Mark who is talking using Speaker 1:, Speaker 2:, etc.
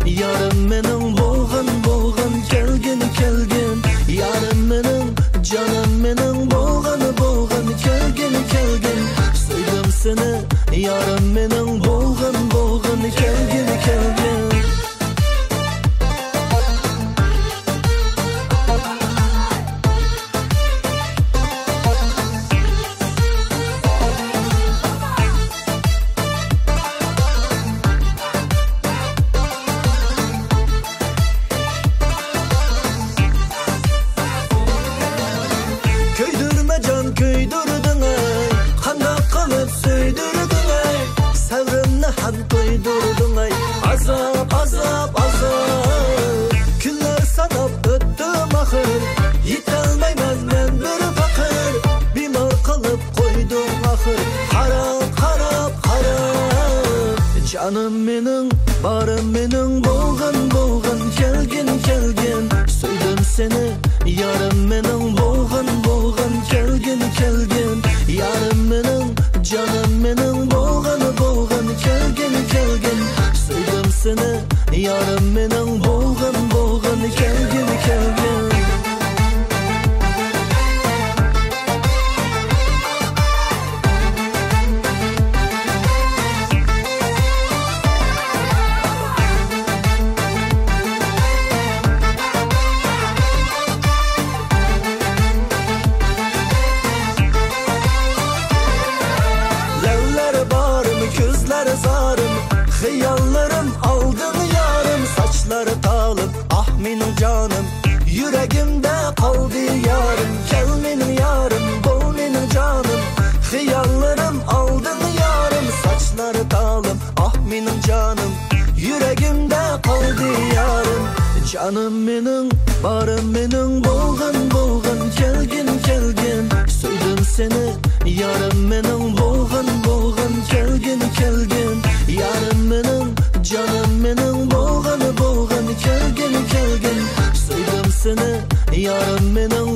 Speaker 1: yarım mening bo'lg'in kelgin yarim mening canım mening bo'lg'in kelgin so'ydim seni yarım mening bo'lg'in kelgin Köydürdün ay, qandoq qilib söydürdün ay, sabrimni ham to'ydurdun ay, azab kunlar sanab o'tdim axir, yetolmayman men bir faqir, bemor qilib qo'ydim axir, qarab canım mening barim mening bo'lg'in kelgin so'ydim seni yarim mening bo'lg'in kelgin yarim mening canım mening bo'lg'in kelgin so'ydim seni yarim mening bo'lg'in kelgin zarım, xiyallarım aldın yarım, saçları talip ah benim canım, yüreğimde kaldı yarım, gel benim yarım, bol benim canım, xiyallarım aldın yarım, saçları talip ah benim canım, yüreğimde kaldı yarım, canım benim, barım benim, bo'lg'in kelgin so'ydim seni yarım mening bo'lg'in kelgin yarim mening canım mening bo'lg'in kelgin so'ydim seni yarim mening